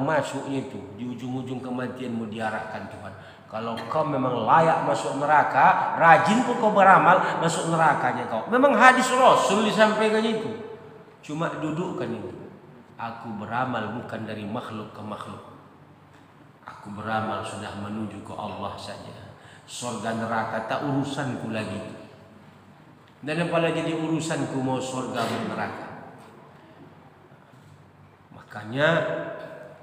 masuknya itu di ujung-ujung kematianmu diarahkan Tuhan. Kalau kau memang layak masuk neraka, rajin pun kau beramal, masuk nerakanya kau. Memang hadis Rasul disampaikan itu. Cuma dudukkan ini. Aku beramal bukan dari makhluk ke makhluk. Aku beramal sudah menuju ke Allah saja. Surga neraka tak urusanku lagi. Dan apalagi jadi urusanku mau surga atau neraka. Makanya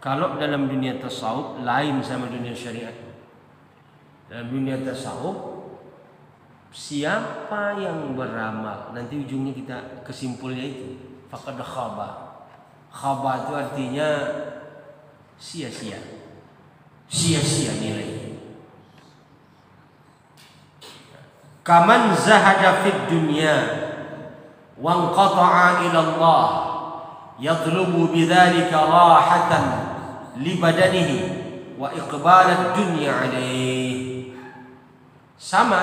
kalau dalam dunia tasawuf lain sama dunia syariat. Dalam dunia tasawuf siapa yang beramal, nanti ujungnya kita kesimpulnya itu faqad khaba. Khaba itu artinya sia-sia. Sia-sia nilai. Kaman zahada fid dunya wa anqata'a ila Allah yatlubu bidzalika rahatan li badanihi wa iqbalat dunya alaihi. Sama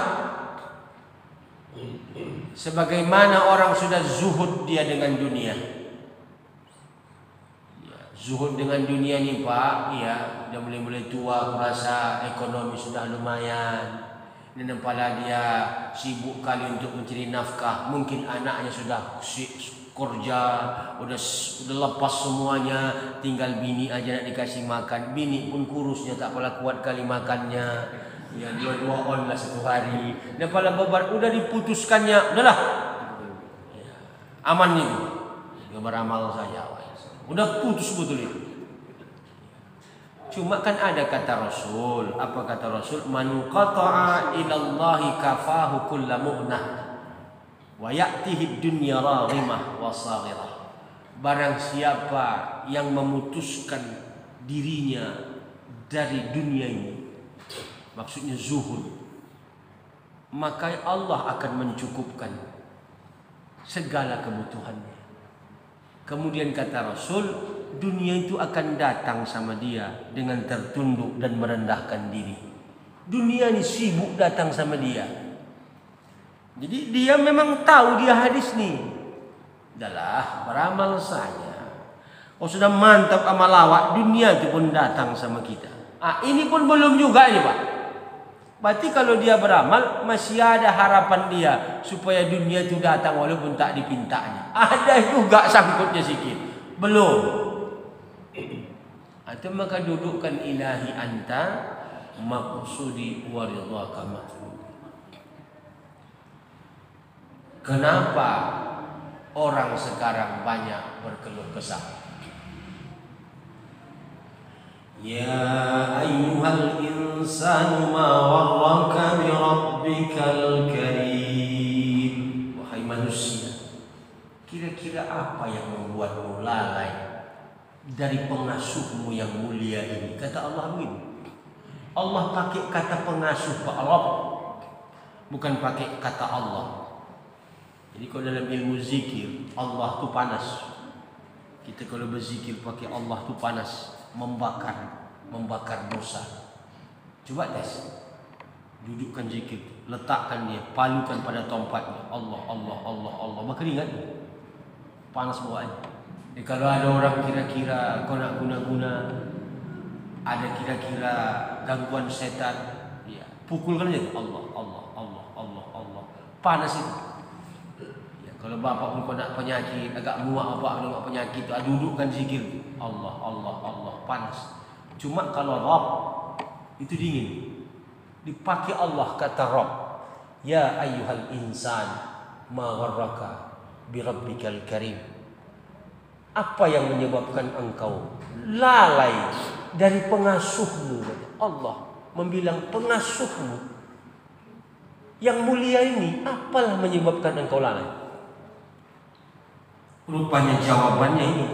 sebagaimana orang sudah zuhud dia dengan dunia. Zuhud dengan dunia nih Pak, ya udah mulai tua, kurasa ekonomi sudah lumayan. Dan kepala dia sibuk kali untuk mencari nafkah. Mungkin anaknya sudah kerja, udah lepas semuanya, tinggal bini aja nak dikasih makan. Bini pun kurusnya tak pula kuat kali makannya. Ya dua-dua on lah satu hari. Dan kepala beban udah diputuskannya, udahlah. Ya, aman nih. Dia beramal saja. Udah putus betul itu. Cuma kan ada kata Rasul. Apa kata Rasul? Man qata'a ilallahi kafahu kulla mu'nah wa ya'tihi dunya raghimah wa saghirah. Barang siapa yang memutuskan dirinya dari dunia ini, maksudnya zuhud, maka Allah akan mencukupkan segala kebutuhannya. Kemudian kata Rasul, dunia itu akan datang sama dia dengan tertunduk dan merendahkan diri. Dunia ini sibuk datang sama dia. Jadi dia memang tahu dia hadis nih. Udahlah, beramal saja. Oh sudah mantap amal lawak, dunia itu pun datang sama kita. Ini pun belum juga ini Pak. Berarti kalau dia beramal masih ada harapan dia supaya dunia itu datang walaupun tak dipintanya. Ada juga sangkutnya sikit. Belum. Atau maka dudukkan ilahi anta maqsudi wa ridhaka matlub. Kenapa orang sekarang banyak berkeluh kesah? Ya ayyuhal insanu ma warraka bi rabbikal karim. Wahai manusia, kira-kira apa yang membuatmu lalai dari pengasuhmu yang mulia ini? Kata Allah begini. Allah pakai kata pengasuh Pak Rabb, bukan pakai kata Allah. Jadi kalau dalam ilmu zikir Allah tu panas. Kita kalau berzikir pakai Allah tu panas, membakar dosa. Coba tes. Dudukkan zikir, letakkan dia, palukan pada tempatnya. Allah, Allah, Allah, Allah. Maka ingat panas bawaannya. Kalau ada orang kira-kira kau nak guna-guna, ada kira-kira gangguan setan, ya, pukulkan aja. Allah, Allah, Allah, Allah, Allah. Panas itu. Ya, kalau bapak pun kau nak penyakit, agak muak bapak nak penyakit, dudukkan zikir. Allah, Allah, Allah. Panas. Cuma kalau Rabb itu dingin. Dipakai Allah kata Rabb. Ya ayyuhal insan ma gharraka bi rabbikal karim. Apa yang menyebabkan engkau lalai dari pengasuhmu? Allah membilang pengasuhmu yang mulia ini, apalah menyebabkan engkau lalai? Rupanya jawabannya ini.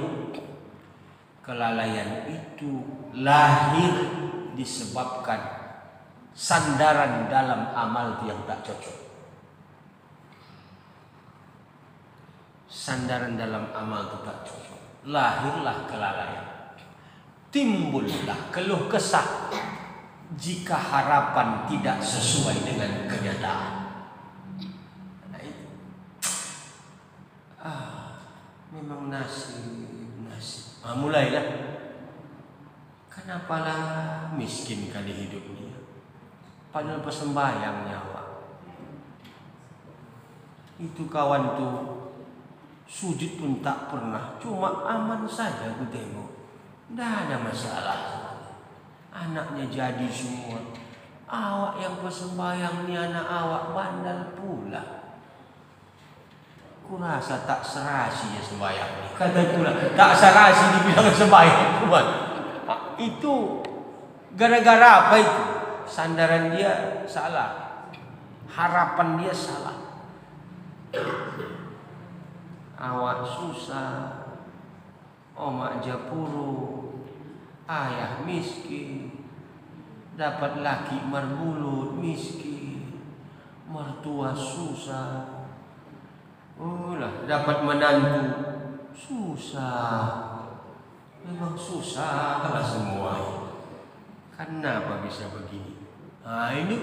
Kelalaian itu lahir disebabkan sandaran dalam amal yang tak cocok. Sandaran dalam amal itu tak cocok. Lahirlah kelalaian. Timbullah keluh kesah jika harapan tidak sesuai dengan kenyataan. Nah, itu. Memang nasib. Mulailah. Kenapalah miskin kali hidupnya, padahal persembayang nyawa. Itu kawan tuh sujud pun tak pernah, cuma aman saja aku tengok, tidak ada masalah. Anaknya jadi semua. Awak yang persembayang ni anak awak bandal pula. Kurasa tak serasi ya sembahyang ni. Kata pula tak serasi dibilang sembahyang teman. Itu gara-gara apa itu? Sandaran dia salah, harapan dia salah. Awak susah, omak japuru, ayah miskin, dapat laki marbulut miskin, mertua susah. Lah dapat menantu susah. Memang susah lah semua. Kenapa bisa begini?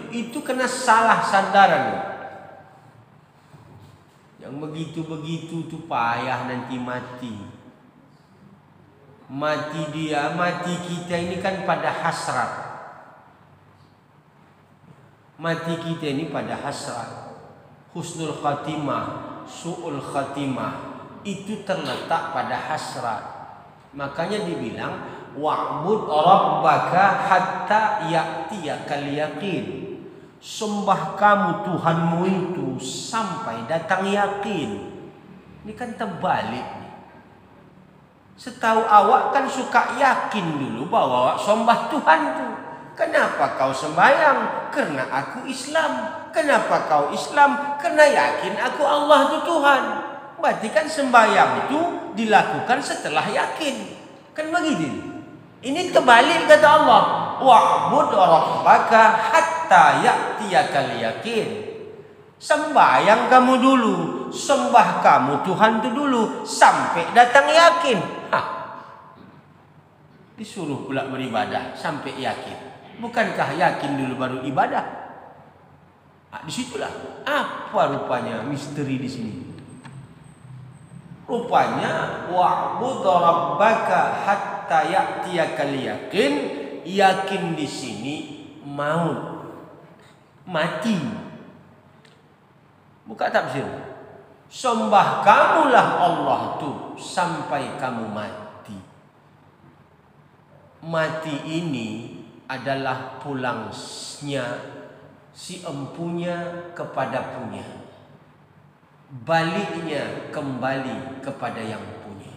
Itu kena salah sandaran. Yang begitu-begitu tuh payah nanti mati. Mati dia, mati kita ini kan pada hasrat. Mati kita ini pada hasrat. Husnul khatimah, su'ul khatimah itu terletak pada hasrat. Makanya dibilang wa'bud rabbaka hatta ya'tiyakal yaqin. Sembah kamu Tuhanmu itu sampai datang yakin. Ini kan terbalik nih. Setahu awak kan suka yakin dulu bahwa awak sembah Tuhan tuh. Kenapa kau sembahyang? Karena aku Islam. Kenapa kau Islam? Karena yakin aku Allah itu Tuhan. Berarti kan sembahyang itu dilakukan setelah yakin. Kan begitu. Ini terbalik kata Allah. Wa'bud rabbaka hatta ya'tiyakal yakin. Sembahyang kamu dulu, sembah kamu Tuhan itu dulu sampai datang yakin. Disuruh pula beribadah sampai yakin. Bukankah yakin dulu baru ibadah? Disitulah apa rupanya misteri di sini. Rupanya wa'bud rabbaka hatta ya'tiyakal yakin. Yakin di sini maut, mati. Buka tafsir. Sembah kamulah Allah tuh sampai kamu mati. Mati ini adalah pulangnya si empunya kepada punya, baliknya kembali kepada yang punya.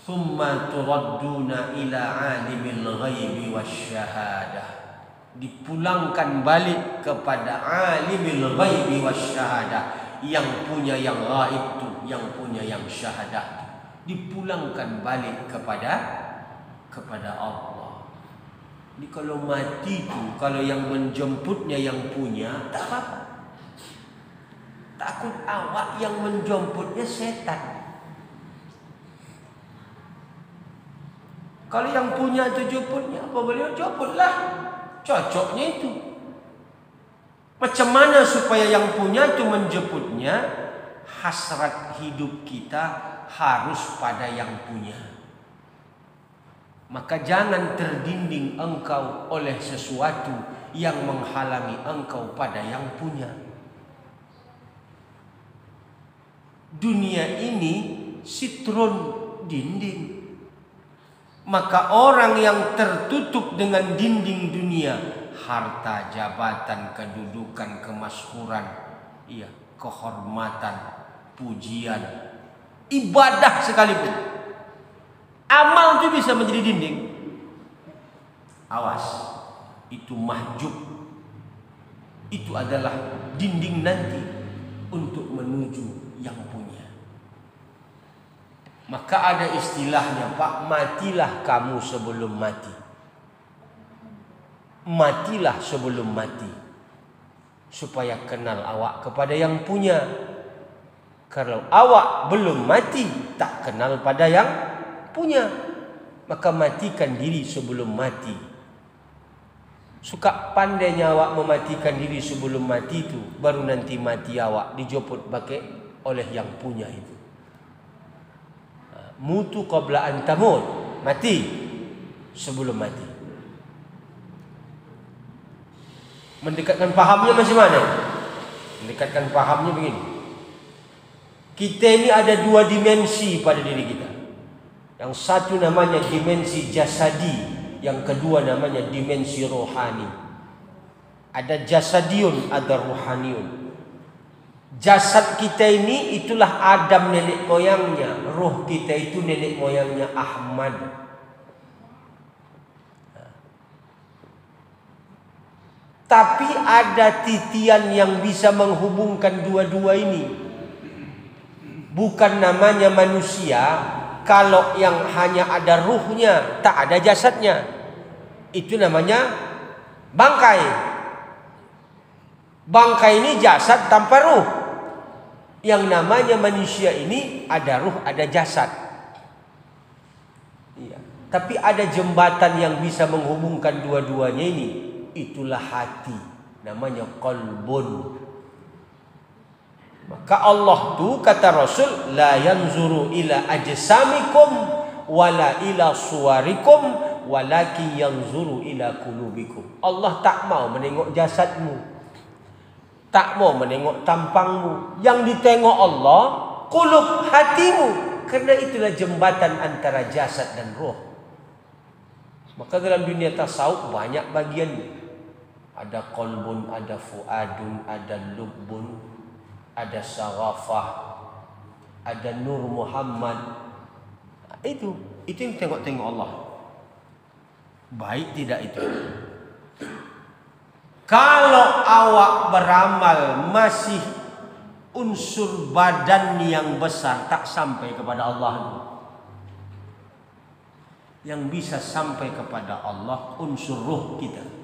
Thumma turadduna ila alimil ghaibi wasyahadah. Dipulangkan balik kepada alimil ghaibi wasyahadah, yang punya yang ghaib tu, yang punya yang syahadah. Dipulangkan balik kepada Allah. Jadi kalau mati tu, kalau yang menjemputnya yang punya, tak apa-apa. Takut awak yang menjemputnya setan. Kalau yang punya itu jemputnya, apa beliau jemputlah. Cocoknya itu. Macam mana supaya yang punya itu menjemputnya? Hasrat hidup kita harus pada yang punya. Maka jangan terdinding engkau oleh sesuatu yang menghalangi engkau pada yang punya. Dunia ini sitrun, dinding. Maka orang yang tertutup dengan dinding dunia, harta, jabatan, kedudukan, kemasyhuran, kehormatan, pujian, ibadah sekalipun, amal itu bisa menjadi dinding. Awas, itu mahjub. Itu adalah dinding nanti untuk menuju yang punya. Maka ada istilahnya, Pak, matilah kamu sebelum mati. Matilah sebelum mati, supaya kenal awak kepada yang punya. Kalau awak belum mati, tak kenal pada yang punya, maka matikan diri sebelum mati. Suka pandainya awak mematikan diri sebelum mati itu, baru nanti mati awak dijemput pakai oleh yang punya itu. Mutu qabla an tamut. Mati sebelum mati. Mendekatkan pahamnya macam mana? Mendekatkan pahamnya begini. Kita ini ada dua dimensi pada diri kita. Yang satu namanya dimensi jasadi, yang kedua namanya dimensi rohani. Ada jasadiun, ada rohaniun. Jasad kita ini itulah Adam nenek moyangnya. Roh kita itu nenek moyangnya Ahmad. Tapi ada titian yang bisa menghubungkan dua-dua ini. Bukan namanya manusia kalau yang hanya ada ruhnya, tak ada jasadnya. Itu namanya bangkai. Bangkai ini jasad tanpa ruh. Yang namanya manusia ini ada ruh, ada jasad. Iya. Tapi ada jembatan yang bisa menghubungkan dua-duanya ini. Itulah hati. Namanya qalbun. Maka Allah tu kata Rasul, la yanzuru ila ajsamikum wala ila suwarikum walakin yanzuru ila qulubikum. Allah tak mau menengok jasadmu, tak mau menengok tampangmu. Yang ditengok Allah qulub, hatimu. Karena itulah jembatan antara jasad dan roh. Maka dalam dunia tasawuf banyak bagiannya. Ada qalbun, ada fuadun, ada lubbun, ada sarafah, ada nur Muhammad. Itu yang tengok-tengok Allah. Baik tidak itu? Kalau awak beramal masih unsur badan yang besar, tak sampai kepada Allah. Yang bisa sampai kepada Allah unsur ruh kita.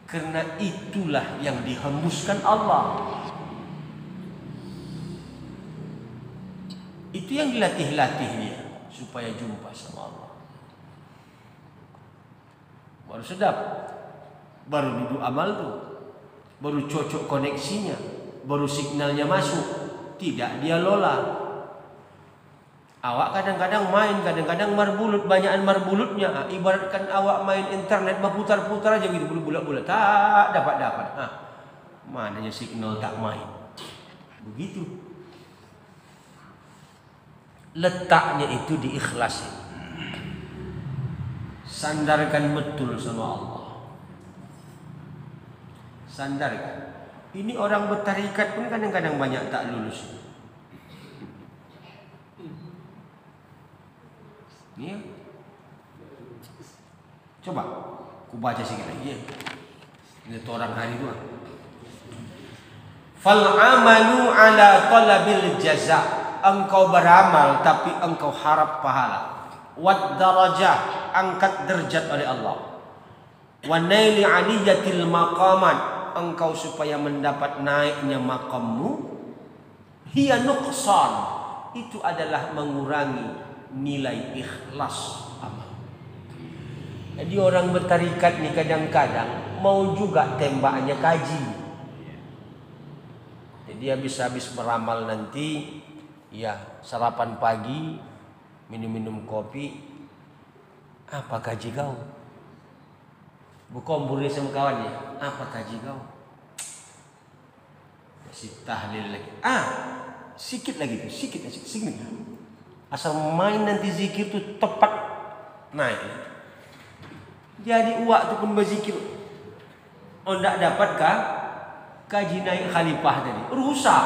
Karena itulah yang dihembuskan Allah. Itu yang dilatih-latih dia supaya jumpa sama Allah. Baru sedap. Baru duduk amal tu, baru cocok koneksinya, baru signalnya masuk. Tidak dia lola. Awak kadang-kadang main, kadang-kadang marbulut, banyakan marbulutnya. Ibaratkan awak main internet berputar-putar aja gitu, bulat-bulat, tak dapat. Mananya signal tak main. Begitu. Letaknya itu di ikhlasin. Sandarkan betul sama Allah. Sandarkan. Ini orang bertarikat pun kadang-kadang banyak tak lulus. Ya. Coba aku baca sikit lagi ya. Ini orang hari itu. Fal amalu ala talabil jaza. Engkau beramal tapi engkau harap pahala. Wad darajah, angkat derajat oleh Allah. Wa naili aliyatil maqamat, engkau supaya mendapat naiknya makammu. Hiya nuqsan, itu adalah mengurangi nilai ikhlas amal. Jadi orang bertarikat ni kadang-kadang mau juga tembaknya kaji. Jadi habis beramal nanti, ya sarapan pagi, minum kopi. Apa kaji kau? Bukan buri sama kawannya. Apa kaji kau? Masih tahlil lagi. Sikit lagi tu, sikit. Asal main nanti zikir tu tepat naik. Jadi uak tu pun berzikir. Oh tak dapatkah kaji naik khalifah tadi? Rusak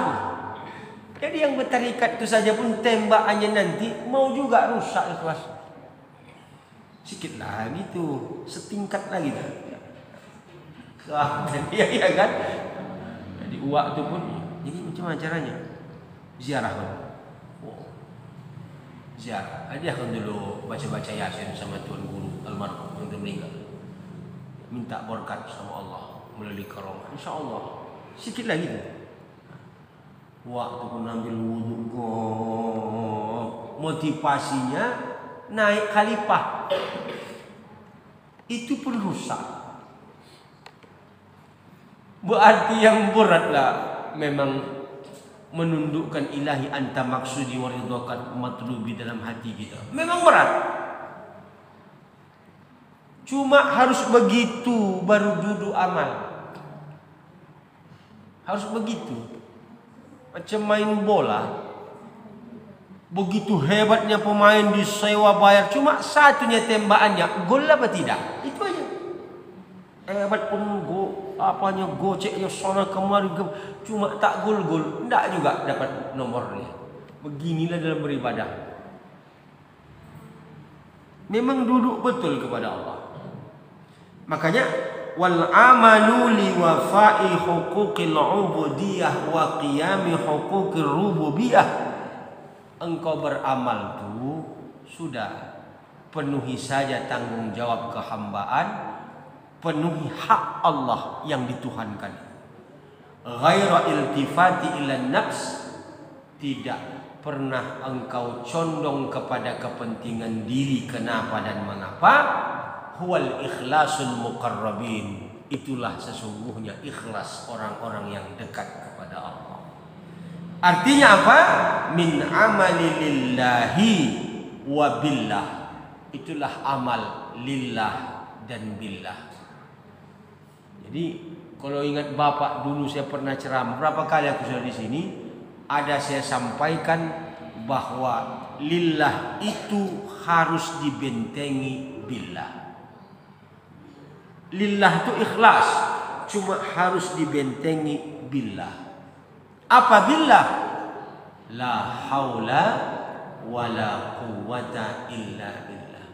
tu. Jadi yang bertarikat tu saja pun tembakannya nanti mau juga rusak ikhlas. Sikit lagi tu, setingkat lagi dah. Ya kan? Jadi uak tu pun, jadi macam mana caranya? Ziarah kan? Ziarah. Hadiahkan dulu baca-baca Yasin sama Tuan Guru almarhum yang dah meninggal. Minta berkat sama Allah melalui karamah. InsyaAllah. Sikit lagi tu. Waktu pun ambil wudhu, motivasinya naik khalifah. Itu pun rusak. Berarti yang beratlah memang menundukkan ilahi anta maksudi wa ridhaka matlubi dalam hati kita. Memang berat. Cuma harus begitu baru duduk amal. Harus begitu. Macam main bola. Begitu hebatnya pemain disewa bayar, cuma satunya tembakannya gol apa tidak? Itu aja. Hebat pun goceknya sana kemari, cuma tak gol-gol, tidak juga dapat nomornya. Beginilah dalam beribadah. Memang duduk betul kepada Allah. Makanya wal amalu li wafa'i huquqil ubudiyah wa qiyami huquqir rububiyah. Engkau beramal tuh sudah penuhi saja tanggung jawab kehambaan, penuhi hak Allah yang dituhankan. Ghaira iltifati ila nafs, tidak pernah engkau condong kepada kepentingan diri kenapa dan mengapa. Huwal ikhlasul muqarrabin, itulah sesungguhnya ikhlas orang-orang yang dekat kepada Allah. Artinya apa? Min amali lillahi wa billah. Itulah amal lillah dan billah. Jadi kalau ingat Bapak dulu saya pernah ceramah, berapa kali aku sudah di sini, ada saya sampaikan bahwa lillah itu harus dibentengi billah. Lillah itu ikhlas, cuma harus dibentengi billah. Apa billah? La haula wala quwwata illa billah.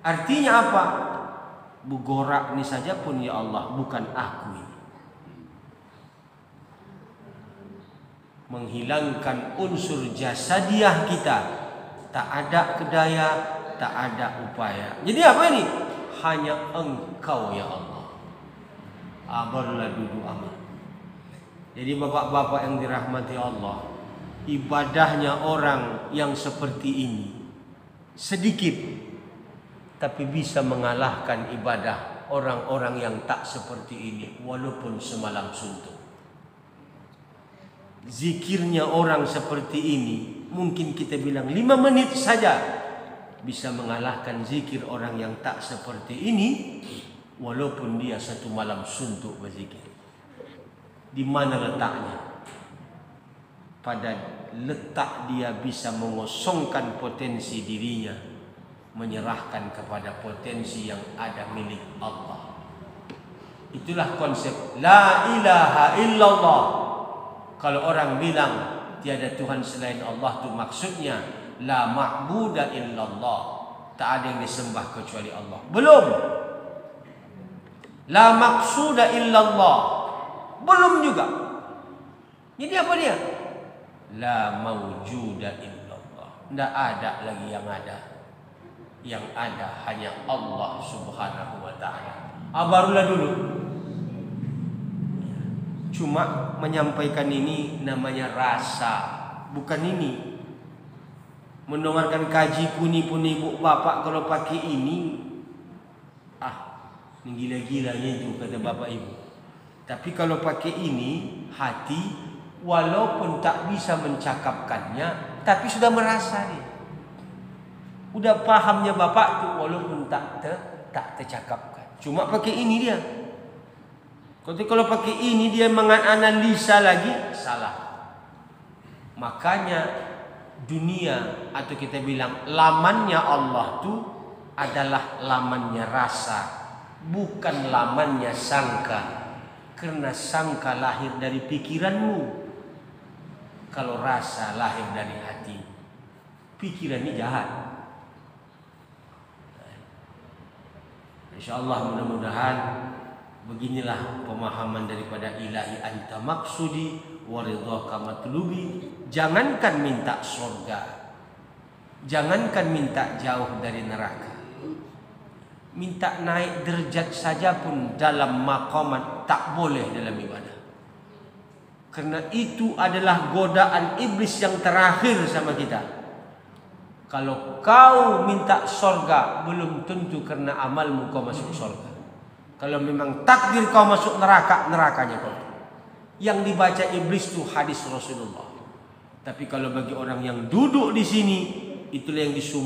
Artinya apa? Bugorak ini saja pun ya Allah, bukan aku ini. Menghilangkan unsur jasadiah kita, tak ada kedaya, tak ada upaya. Jadi apa ini? Hanya Engkau ya Allah. Barulah duduk amal. Jadi bapak-bapak yang dirahmati Allah, ibadahnya orang yang seperti ini sedikit, tapi bisa mengalahkan ibadah orang-orang yang tak seperti ini walaupun semalam suntuk. Zikirnya orang seperti ini mungkin kita bilang 5 menit saja bisa mengalahkan zikir orang yang tak seperti ini walaupun dia satu malam suntuk berzikir. Di mana letaknya? Pada letak dia bisa mengosongkan potensi dirinya, menyerahkan kepada potensi yang ada milik Allah. Itulah konsep la ilaha illallah. Kalau orang bilang tiada Tuhan selain Allah, itu maksudnya la ma'buda illallah, tak ada yang disembah kecuali Allah. Belum. La maqsuda illallah, belum juga. Jadi apa dia? La mawjuda illallah, tidak ada lagi yang ada. Yang ada hanya Allah subhanahu wa ta'ala. Barulah dulu. Cuma menyampaikan ini namanya rasa, bukan ini. Mendengarkan kaji pun ibu bapak kalau pakai ini, ini gila-gilanya itu kata bapak ibu. Tapi kalau pakai ini, hati, walaupun tak bisa mencakapkannya, tapi sudah merasa dia. Udah pahamnya bapak tu walaupun tak tercakapkan. Cuma pakai ini dia. Kalau pakai ini dia menganalisa lagi, salah. Makanya dunia atau kita bilang lamannya Allah tu adalah lamannya rasa, bukan lamannya sangka. Karena sangka lahir dari pikiranmu, kalau rasa lahir dari hati. Pikiran ini jahat. InsyaAllah mudah-mudahan beginilah pemahaman daripada ilahi anta maksudi wa ridhaka matlubi. Jangankan minta surga, jangankan minta jauh dari neraka, minta naik derajat saja pun dalam maqamat tak boleh dalam ibadah. Karena itu adalah godaan iblis yang terakhir sama kita. Kalau kau minta surga, belum tentu karena amalmu kau masuk surga. Kalau memang takdir kau masuk neraka, nerakanya kau. Yang dibaca iblis itu hadis Rasulullah. Tapi kalau bagi orang yang duduk di sini, itulah yang disumpah.